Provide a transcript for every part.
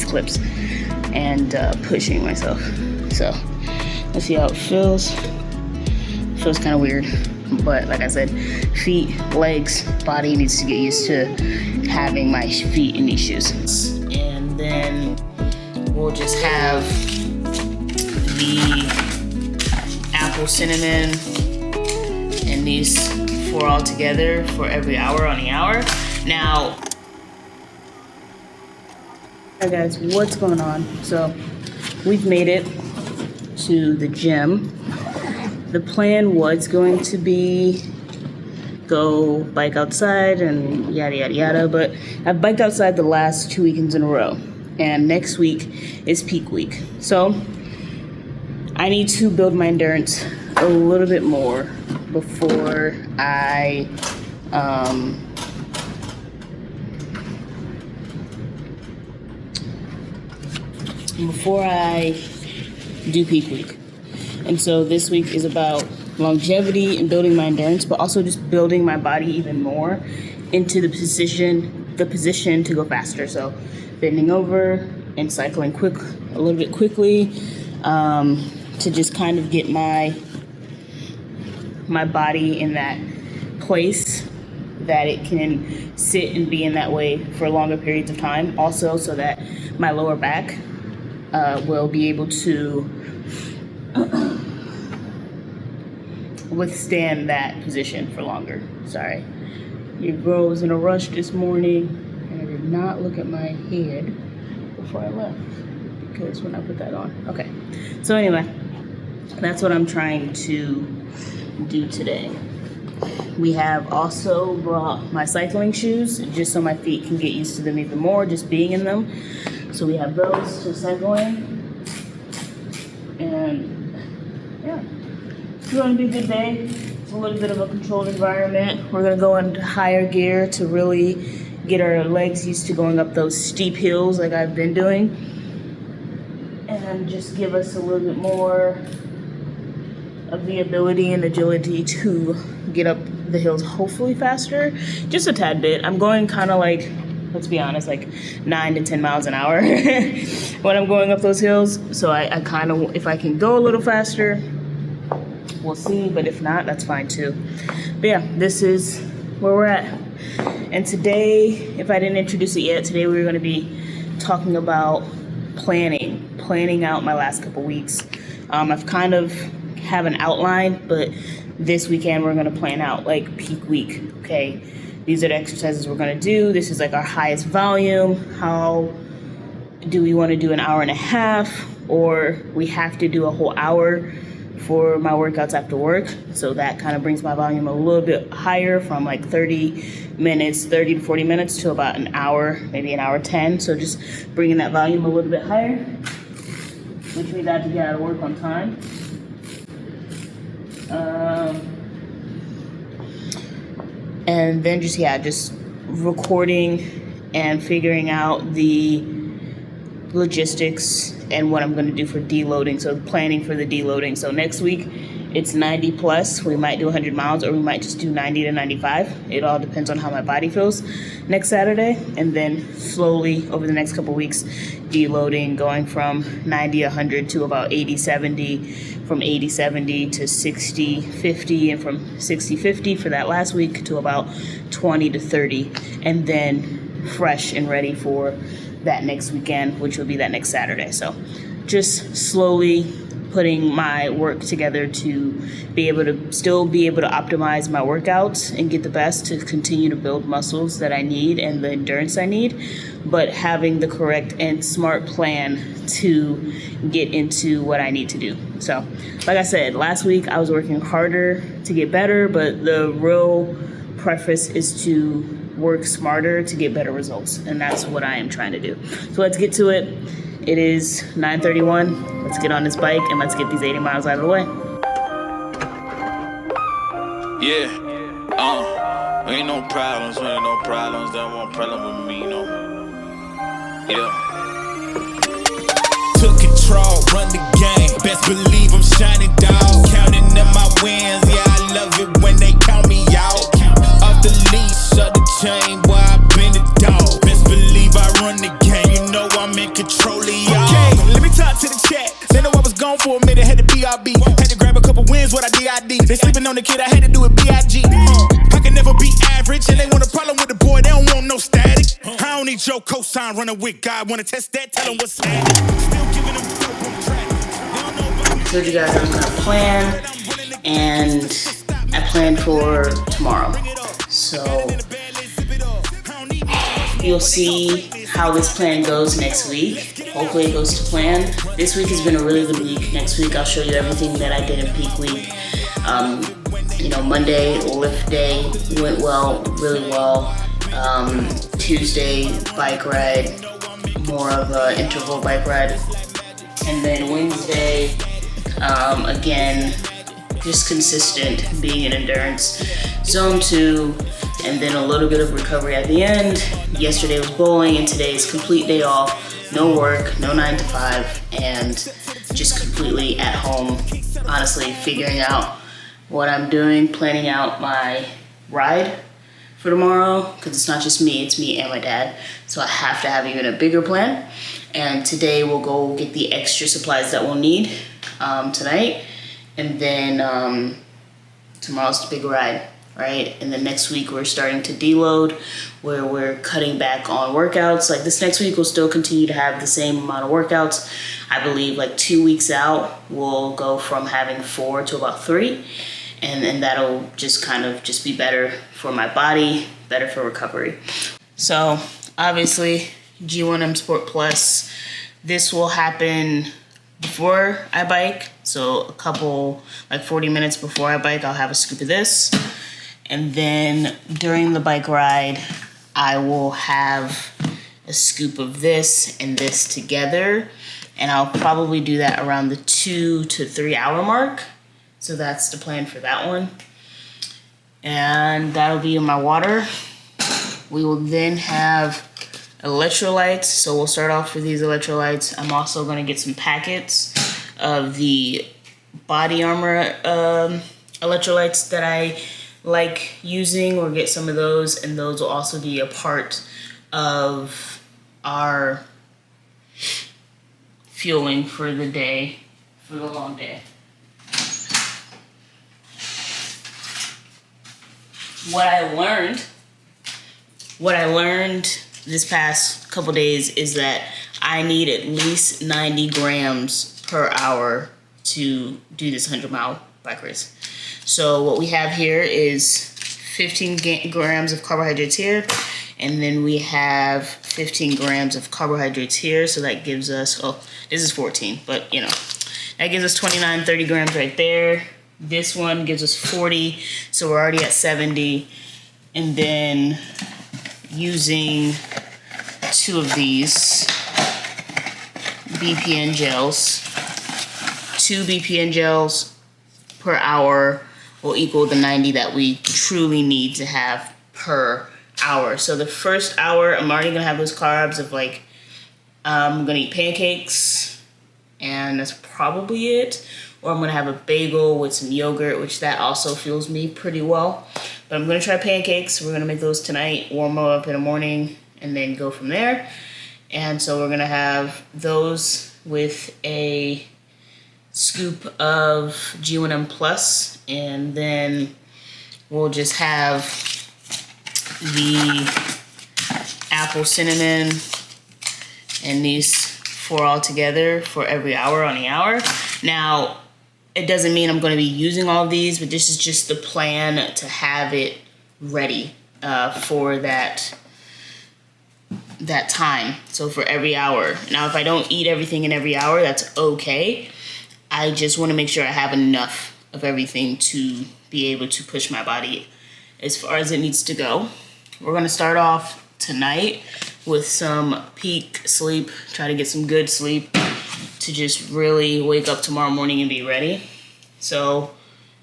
clips and pushing myself. So let's see how it feels. Feels kind of weird, but like I said, feet, legs, body needs to get used to having my feet in these shoes. And then we'll just have the apple cinnamon and these 4 all together for every hour on the hour. Now, hi guys, what's going on? So we've made it to the gym. The plan was going to be go bike outside and yada yada yada, but I've biked outside the last 2 weekends in a row, and next week is peak week. So I need to build my endurance a little bit more before I do peak week. And so this week is about longevity and building my endurance, but also just building my body even more into the position to go faster. So bending over and cycling a little bit quickly, to just kind of get my body in that place that it can sit and be in that way for longer periods of time. Also, so that my lower back will be able to withstand that position for longer. Sorry, your girl was in a rush this morning, and I did not look at my head before I left, because when I put that on. Okay, so anyway, that's what I'm trying to do today. We have also brought my cycling shoes, just so my feet can get used to them even more, just being in them. So we have those to cycle in. And yeah, it's going to be a good day. It's a little bit of a controlled environment. We're going to go into higher gear to really get our legs used to going up those steep hills like I've been doing. And just give us a little bit more of the ability and agility to get up the hills, hopefully faster, just a tad bit. I'm going kind of like, let's be honest, like 9 to 10 miles an hour when I'm going up those hills. So I kind of, if I can go a little faster, we'll see, but if not, that's fine too. But yeah, this is where we're at. And today, if I didn't introduce it yet, today we're going to be talking about planning out my last couple weeks. I've kind of have an outline, but this weekend we're going to plan out like peak week. Okay, these are the exercises we're going to do. This is like our highest volume. How do we want to do an hour and a half, or we have to do a whole hour for my workouts after work? So that kind of brings my volume a little bit higher, from like 30 to 40 minutes to about an hour, maybe an hour 10. So just bringing that volume a little bit higher, which means I have to get out of work on time. And then just recording and figuring out the logistics and what I'm going to do for deloading. So planning for the deloading. So next week it's 90 plus. We might do 100 miles, or we might just do 90 to 95. It all depends on how my body feels next Saturday. And then slowly over the next couple weeks, deloading, going from 90, 100 to about 80, 70, from 80, 70 to 60, 50, and from 60, 50 for that last week to about 20 to 30, and then fresh and ready for that next weekend, which will be that next Saturday. So just slowly putting my work together to be able to still be able to optimize my workouts and get the best to continue to build muscles that I need and the endurance I need, but having the correct and smart plan to get into what I need to do. So like I said, last week I was working harder to get better, but the real preface is to work smarter to get better results, and that's what I am trying to do. So let's get to it. It is 9:31. Let's get on this bike and let's get these 80 miles out of the way. Yeah, ain't no problems, ain't no problems. That one problem with me, no. Yeah. Took control, run the game. Best believe I'm shining, dog. Counting up my wins, yeah, I love it when they count me out. Off the leash, of the chain, where I been the dog. Best believe I run the game, you know I'm in control. had to BRB. Had to grab a couple wins, what I DID. They sleeping on the kid, I had to do it BIG. I can never be average, and they want a problem with the boy, they don't want no static. I don't need your cosign running with God. Wanna test that, tell them what's static. Still giving them dope on track. They don't know about me. I told you guys I'm gonna plan, and I planned for tomorrow. So you'll see how this plan goes next week. Hopefully it goes to plan. This week has been a really good week. Next week I'll show you everything that I did in peak week. You know, Monday, lift day, went well, really well. Tuesday, bike ride, more of an interval bike ride. And then Wednesday, again, just consistent, being in endurance. Zone 2, and then a little bit of recovery at the end. Yesterday was bowling, and today is complete day off. No work, no 9 to 5, and just completely at home, honestly, figuring out what I'm doing, planning out my ride for tomorrow, because it's not just me, it's me and my dad. So I have to have even a bigger plan. And today we'll go get the extra supplies that we'll need tonight. And then tomorrow's the big ride, right? And then next week we're starting to deload, where we're cutting back on workouts. Like this next week we'll still continue to have the same amount of workouts. I believe like 2 weeks out, we'll go from having 4 to about 3. And that'll just kind of just be better for my body, better for recovery. So obviously G1M Sport Plus, this will happen before I bike. So a couple, like 40 minutes before I bike, I'll have a scoop of this. And then during the bike ride, I will have a scoop of this and this together. And I'll probably do that around the 2 to 3 hour mark. So that's the plan for that one. And that'll be in my water. We will then have electrolytes. So we'll start off with these electrolytes. I'm also gonna get some packets of the Body Armor electrolytes that I like using, or get some of those, and those will also be a part of our fueling for the day, for the long day. What I learned this past couple days is that I need at least 90 grams per hour to do this 100-mile bike race. So what we have here is 15 grams of carbohydrates here, and then we have 15 grams of carbohydrates here. So that gives us, oh, this is 14, but you know, that gives us 29, 30 grams right there. This one gives us 40, so we're already at 70. And then using 2 of these BPN gels, 2 BPN gels per hour will equal the 90 that we truly need to have per hour. So the first hour, I'm already gonna have those carbs of like, I'm gonna eat pancakes, and that's probably it. Or I'm gonna have a bagel with some yogurt, which that also fuels me pretty well. But I'm gonna try pancakes. We're gonna make those tonight, warm them up in the morning, and then go from there. And so we're gonna have those with a scoop of G1M Plus, and then we'll just have the apple cinnamon and these 4 all together for every hour on the hour. Now, it doesn't mean I'm going to be using all of these, but this is just the plan to have it ready for that time. So for every hour. Now, if I don't eat everything in every hour, that's okay. I just want to make sure I have enough of everything to be able to push my body as far as it needs to go. We're going to start off tonight with some peak sleep, try to get some good sleep to just really wake up tomorrow morning and be ready. So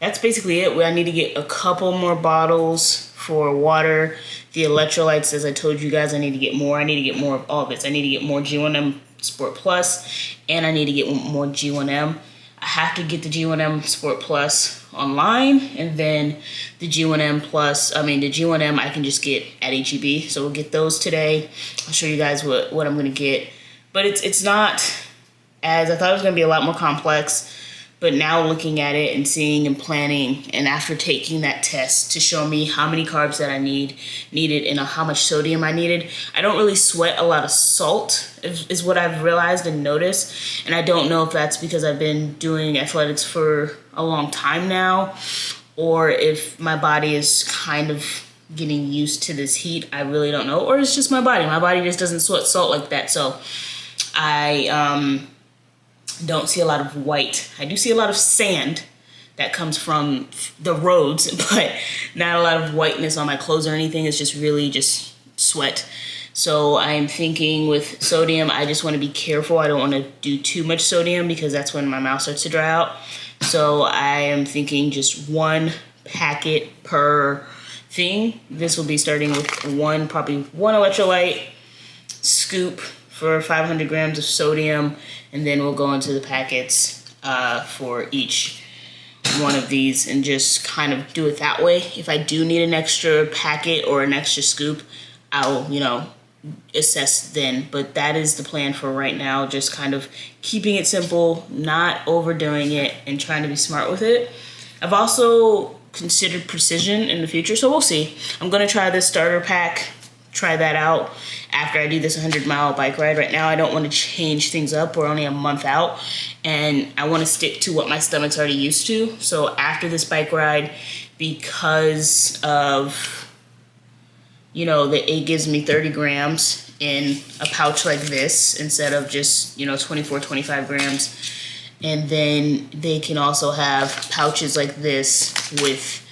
that's basically it. I need to get a couple more bottles for water. The electrolytes, as I told you guys, I need to get more. I need to get more of all this. I need to get more G1M Sport Plus, and I need to get more G1M. I have to get the G1M Sport Plus online, and then the G1M I can just get at HEB. So we'll get those today. I'll show you guys what I'm gonna get. But it's not as, I thought it was gonna be a lot more complex, But now looking at it and seeing and planning, and after taking that test to show me how many carbs that I needed and how much sodium I needed, I don't really sweat a lot of salt is what I've realized and noticed. And I don't know if that's because I've been doing athletics for a long time now, or if my body is kind of getting used to this heat. I really don't know. Or it's just my body. My body just doesn't sweat salt like that. So I don't see a lot of white. I do see a lot of sand that comes from the roads, but not a lot of whiteness on my clothes or anything. It's just really just sweat. So I'm thinking with sodium, I just want to be careful. I don't want to do too much sodium because that's when my mouth starts to dry out. So I am thinking just 1 packet per thing. This will be starting with probably one electrolyte scoop for 500 grams of sodium, and then we'll go into the packets for each one of these and just kind of do it that way. If I do need an extra packet or an extra scoop, I'll, assess then. But that is the plan for right now, just kind of keeping it simple, not overdoing it, and trying to be smart with it. I've also considered precision in the future, so we'll see. I'm gonna try this starter pack, try that out after I do this 100-mile bike ride. Right now, I don't want to change things up. We're only a month out, and I want to stick to what my stomach's already used to. So after this bike ride, because of, that it gives me 30 grams in a pouch like this instead of just, 24, 25 grams. And then they can also have pouches like this with,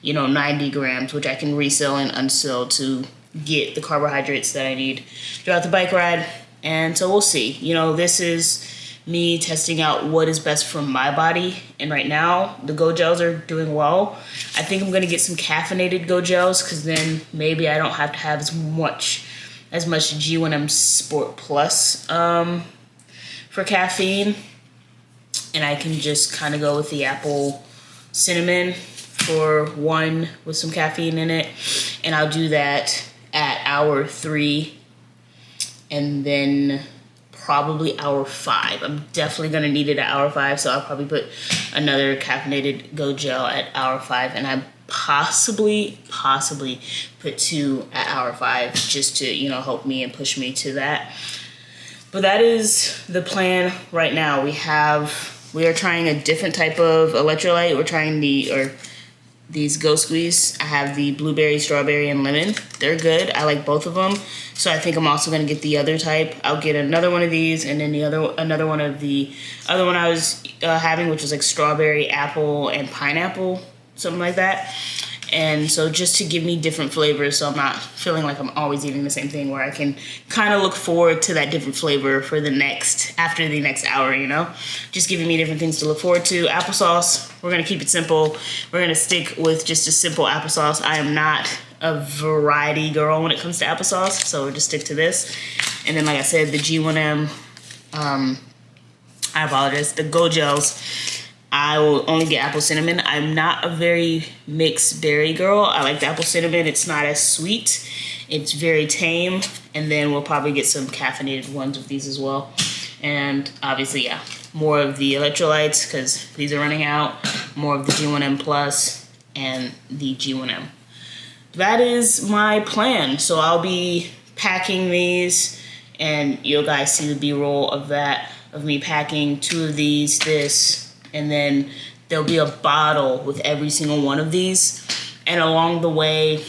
90 grams, which I can resell and unsell to get the carbohydrates that I need throughout the bike ride. And so we'll see. This is me testing out what is best for my body. And right now, the Go Gels are doing well. I think I'm going to get some caffeinated Go Gels because then maybe I don't have to have as much G1M Sport Plus for caffeine. And I can just kind of go with the apple cinnamon for 1 with some caffeine in it. And I'll do that at hour 3 and then probably hour 5. I'm definitely gonna need it at hour 5, so I'll probably put another caffeinated Go Gel at hour 5, and I possibly put 2 at hour 5 just to help me and push me to that. But that is the plan right now. We are trying a different type of electrolyte. We're trying these Go Squeeze. I have the blueberry, strawberry, and lemon. They're good. I like both of them. So I think I'm also gonna get the other type. I'll get another one of these, and then another one of the other one I was having, which was like strawberry, apple, and pineapple, something like that. And so just to give me different flavors, so I'm not feeling like I'm always eating the same thing, where I can kind of look forward to that different flavor for after the next hour, just giving me different things to look forward to. Applesauce, we're gonna keep it simple. We're gonna stick with just a simple applesauce. I am not a variety girl when it comes to applesauce, so we'll just stick to this. And then, like I said, the G1M, I apologize, the Go Gels, I will only get apple cinnamon. I'm not a very mixed berry girl. I like the apple cinnamon. It's not as sweet. It's very tame. And then we'll probably get some caffeinated ones of these as well. And obviously, more of the electrolytes because these are running out. More of the G1M Plus and the G1M. That is my plan. So I'll be packing these, and you'll guys see the B-roll of that, of me packing 2 of these, this, and then there'll be a bottle with every single one of these. And along the way,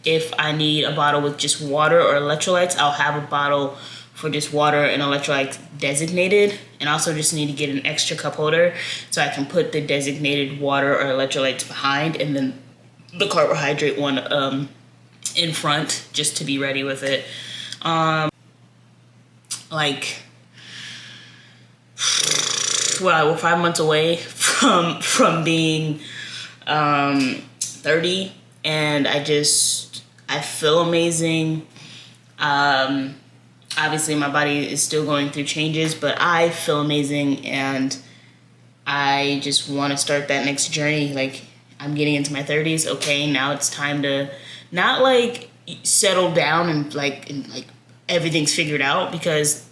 if I need a bottle with just water or electrolytes, I'll have a bottle for just water and electrolytes designated. And also just need to get an extra cup holder so I can put the designated water or electrolytes behind, and then the carbohydrate one in front, just to be ready with it. We're 5 months away from being 30, and I feel amazing. Obviously my body is still going through changes, but I feel amazing, and I just want to start that next journey. Like, I'm getting into my 30s. Okay, now it's time to not settle down and everything's figured out, because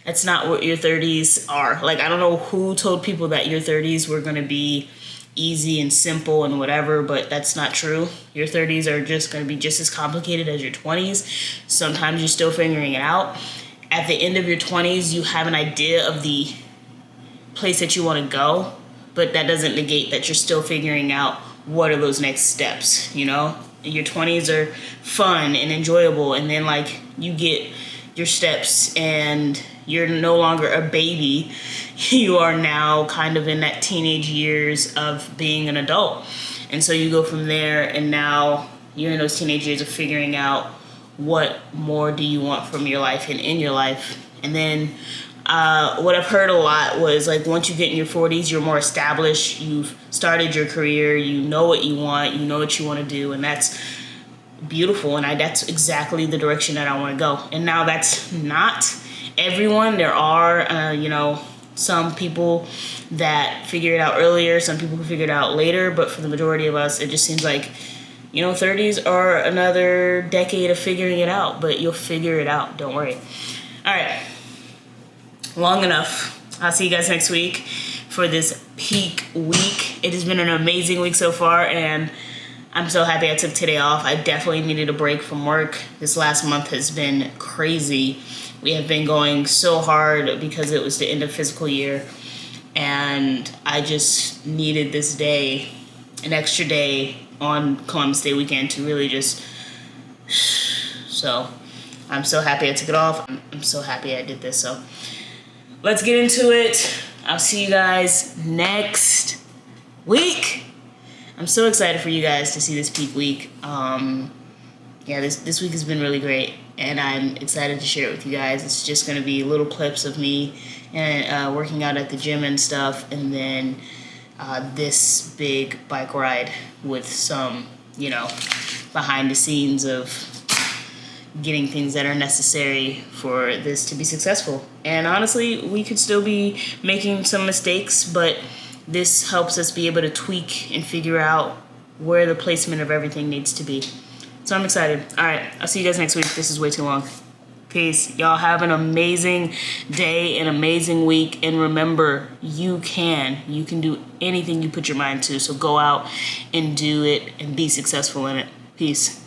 That's not what your 30s are. Like, I don't know who told people that your 30s were going to be easy and simple and whatever, but that's not true. Your 30s are just going to be just as complicated as your 20s. Sometimes you're still figuring it out. At the end of your 20s, you have an idea of the place that you want to go, but that doesn't negate that you're still figuring out what are those next steps, you know? Your 20s are fun and enjoyable, and then like you get your steps and you're no longer a baby. You are now kind of in that teenage years of being an adult. And so you go from there, and now you're in those teenage years of figuring out what more do you want from your life and in your life. And then what I've heard a lot was like once you get in your 40s, you're more established, you've started your career, you know what you want, you know what you want to do, and that's beautiful. And that's exactly the direction that I want to go. And now that's not everyone. There are, some people that figure it out earlier, some people who figure it out later, but for the majority of us, it just seems like, 30s are another decade of figuring it out, but you'll figure it out. Don't worry. All right. Long enough. I'll see you guys next week for this peak week. It has been an amazing week so far, and I'm so happy I took today off. I definitely needed a break from work. This last month has been crazy. We have been going so hard because it was the end of fiscal year, and I just needed this day, an extra day on Columbus Day weekend to really just, so I'm so happy I took it off. I'm so happy I did this. So let's get into it. I'll see you guys next week. I'm so excited for you guys to see this peak week. This week has been really great, and I'm excited to share it with you guys. It's just going to be little clips of me and working out at the gym and stuff, and then this big bike ride with some, behind the scenes of getting things that are necessary for this to be successful. And honestly, we could still be making some mistakes, but this helps us be able to tweak and figure out where the placement of everything needs to be. So I'm excited. All right, I'll see you guys next week. This is way too long. Peace. Y'all have an amazing day, an amazing week. And remember, you can do anything you put your mind to. So go out and do it and be successful in it. Peace.